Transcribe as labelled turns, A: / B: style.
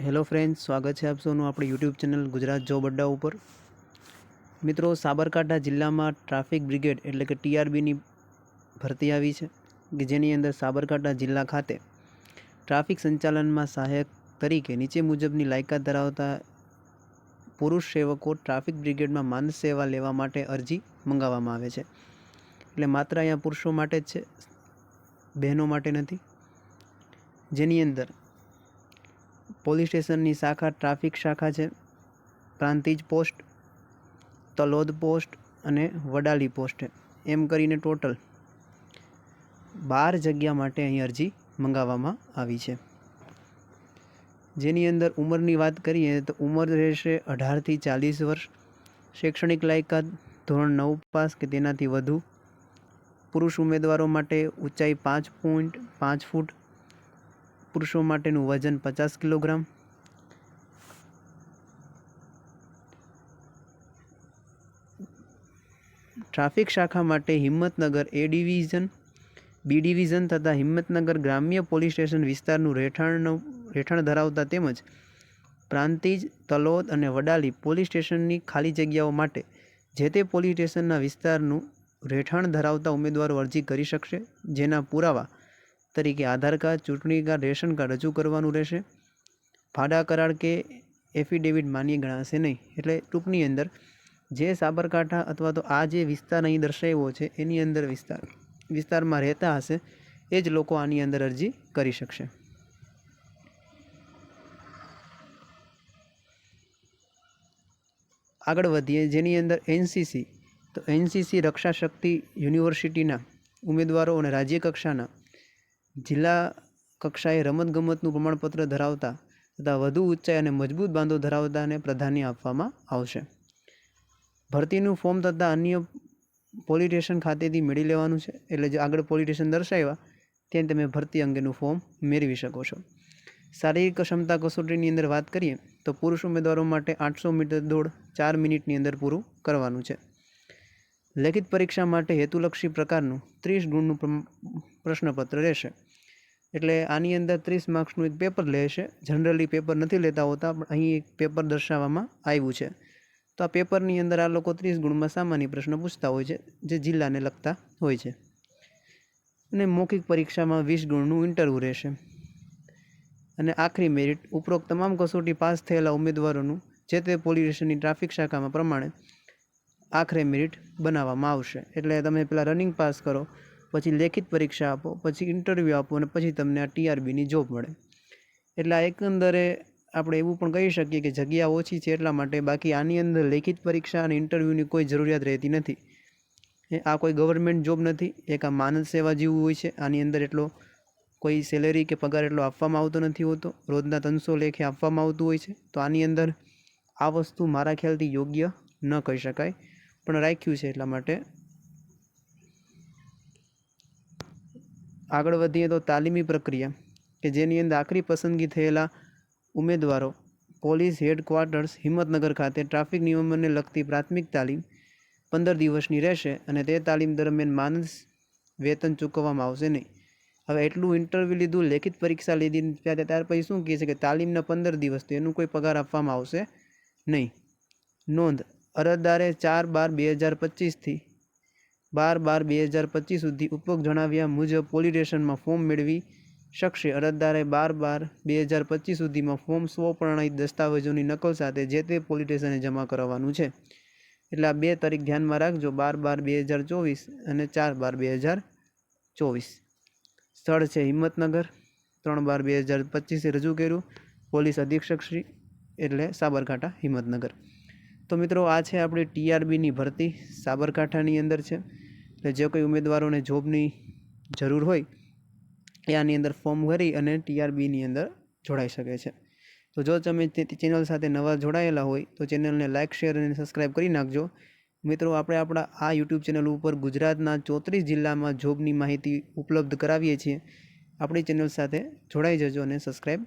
A: Hello friends, સ્વાગત છે આપ સૌનું આપણી યુટ્યુબ ચેનલ ગુજરાત જોબ અડ્ડા ઉપર। મિત્રો, સાબરકાંઠા જિલ્લામાં ટ્રાફિક બ્રિગેડ એટલે કે ટીઆરબીની ભરતી આવી છે કે જેની અંદર સાબરકાંઠા જિલ્લા ખાતે ટ્રાફિક સંચાલનમાં સહાયક તરીકે નીચે મુજબની લાયકાત ધરાવતા પુરુષ સેવકો ટ્રાફિક બ્રિગેડમાં માનદ સેવા લેવા માટે અરજી મંગાવવામાં આવે છે। એટલે માત્ર અહીંયા પુરુષો માટે જ છે, બહેનો માટે નથી। જેની અંદર પોલીસ સ્ટેશનની શાખા ટ્રાફિક શાખા છે, પ્રાંતિજ પોસ્ટ, તલોદ પોસ્ટ અને વડાલી પોસ્ટ એમ કરીને ટોટલ 12 જગ્યા માટે અહીં અરજી મંગાવવામાં આવી છે। જેની અંદર ઉંમરની વાત કરીએ તો ઉંમર રહેશે 18 થી 40 વર્ષ। શૈક્ષણિક લાયકાત ધોરણ 9 પાસ કે તેનાથી વધુ। પુરુષ ઉમેદવારો માટે ઊંચાઈ 5.5 ફૂટ, પુરુષો માટેનું વજન 50 કિલોગ્રામ। ટ્રાફિક શાખા માટે Himmatnagar A division, B division તથા હિંમતનગર ગ્રામ્ય પોલીસ સ્ટેશન વિસ્તારનું રહેઠાણ ધરાવતા તેમજ પ્રાંતિજ, તલોદ અને વડાલી પોલીસ સ્ટેશનની ખાલી જગ્યાઓ માટે જે તે પોલીસ સ્ટેશનના વિસ્તારનું રહેઠાણ ધરાવતા ઉમેદવારો અરજી કરી શકશે। જેના પુરાવા તરીકે આધાર કાર્ડ, ચૂંટણી કાર્ડ, રેશન કાર્ડ રજૂ કરવાનું રહેશે। ભાડા કરાર કે એફિડેવિટ માન્ય ગણાશે નહીં। એટલે ટૂંકની અંદર જે સાબરકાંઠા અથવા તો આ જે વિસ્તાર અહીં દર્શાવ્યો છે એની અંદર વિસ્તારમાં રહેતા હશે એ જ લોકો આની અંદર અરજી કરી શકશે। આગળ વધીએ, જેની અંદર એનસીસી, તો એનસીસી રક્ષા શક્તિ યુનિવર્સિટીના ઉમેદવારો અને રાજ્ય કક્ષાના, જિલ્લા કક્ષાએ રમતગમતનું પ્રમાણપત્ર ધરાવતા તથા વધુ ઊંચાઈ અને મજબૂત બાંધો ધરાવતાને પ્રાધાન્ય આપવામાં આવશે। ભરતીનું ફોર્મ તથા અન્ય પોલીસ સ્ટેશન ખાતેથી મેળવી લેવાનું છે। એટલે જે આગળ પોલીસ સ્ટેશન દર્શાવ્યા ત્યાં તમે ભરતી અંગેનું ફોર્મ મેળવી શકો છો। શારીરિક ક્ષમતા કસોટીની અંદર વાત કરીએ તો પુરુષ ઉમેદવારો માટે 800 મીટર દોડ 4 મિનિટની અંદર પૂરું કરવાનું છે। લેખિત પરીક્ષા માટે હેતુલક્ષી પ્રકારનું 30 ગુણનું પ્રશ્નપત્ર રહેશે। એટલે આની અંદર 30 માર્ક્સનું એક પેપર લેશે। જનરલી પેપર નથી લેતા હોતા, પણ અહીં એક પેપર દર્શાવવામાં આવ્યું છે। તો આ પેપરની અંદર આ લોકો 30 ગુણમાં સામાન્ય પ્રશ્ન પૂછતા હોય છે જે જિલ્લાને લગતા હોય છે। અને મૌખિક પરીક્ષામાં 20 ગુણનું ઇન્ટરવ્યૂ રહેશે। અને આખરી મેરિટ ઉપરોક્ત તમામ કસોટી પાસ થયેલા ઉમેદવારોનું જે તે પોલીસ સ્ટેશનની ટ્રાફિક શાખામાં પ્રમાણે આખરે મેરિટ બનાવવામાં આવશે। એટલે તમે પહેલાં રનિંગ પાસ કરો, પછી લેખિત પરીક્ષા આપો, પછી ઇન્ટરવ્યૂ આપો અને પછી તમને આ ટીઆરબીની જોબ મળે। એટલે આ એકંદરે આપણે એવું પણ કહી શકીએ કે જગ્યા ઓછી છે એટલા માટે, બાકી આની અંદર લેખિત પરીક્ષા અને ઇન્ટરવ્યૂની કોઈ જરૂરિયાત રહેતી નથી। આ કોઈ ગવર્મેન્ટ જોબ નથી, એક આ માનદ સેવા જેવું હોય છે। આની અંદર એટલો કોઈ સેલેરી કે પગાર એટલો આપવામાં આવતો નથી હોતો, રોજના 300 લેખે આપવામાં આવતું હોય છે। તો આની અંદર આ વસ્તુ મારા ખ્યાલથી યોગ્ય ન કહી શકાય, પણ રાખ્યું છે એટલા માટે। આગળ વધીએ તો તાલીમી પ્રક્રિયા કે જેની અંદર આખરી પસંદગી થયેલા ઉમેદવારો પોલીસ હેડક્વાર્ટર્સ હિંમતનગર ખાતે ટ્રાફિક નિયમોને લગતી પ્રાથમિક તાલીમ 15 દિવસની રહેશે અને તે તાલીમ દરમિયાન માનદ વેતન ચૂકવવામાં આવશે નહીં। હવે એટલું ઇન્ટરવ્યૂ લીધું, લેખિત પરીક્ષા લીધી, ત્યાર પછી શું કહે છે કે તાલીમના 15 દિવસ, તો એનું કોઈ પગાર આપવામાં આવશે નહીં। નોંધ: અરજદારે 4/12/2025 થી 12/12/2025 સુધી ઉપરોક્ત જણાવ્યા મુજબ પોલીસ સ્ટેશનમાં ફોર્મ મેળવી શકશે। અરજદારે 12/12/2025 સુધીમાં ફોર્મ સ્વપ્રમાણિત દસ્તાવેજોની નકલ સાથે જે તે પોલીસ સ્ટેશને જમા કરાવવાનું છે। એટલે આ 2 તારીખ ધ્યાનમાં રાખજો, 12/12/2024 અને 4/12/2024। સ્થળ છે હિંમતનગર। 3/12/2025 રજૂ કર્યું, પોલીસ અધિક્ષક શ્રી, એટલે સાબરકાંઠા હિંમતનગર। તો મિત્રો, આ છે આપણી ટીઆરબીની ભરતી, સાબરકાંઠાની અંદર છે। એટલે જે કોઈ ઉમેદવારોને જોબની જરૂર હોય એ આની અંદર ફોર્મ ભરી અને ટીઆરબીની અંદર જોડાઈ શકે છે। તો જો તમે ચેનલ સાથે નવા જોડાયેલા હોય તો ચેનલને લાઇક, શેર અને સબસ્ક્રાઈબ કરી નાખજો। મિત્રો, આપણે આપણા આ યુટ્યુબ ચેનલ ઉપર ગુજરાતના 34 જિલ્લામાં જોબની માહિતી ઉપલબ્ધ કરાવીએ છીએ। આપણી ચેનલ સાથે જોડાઈ જજો અને સબસ્ક્રાઈબ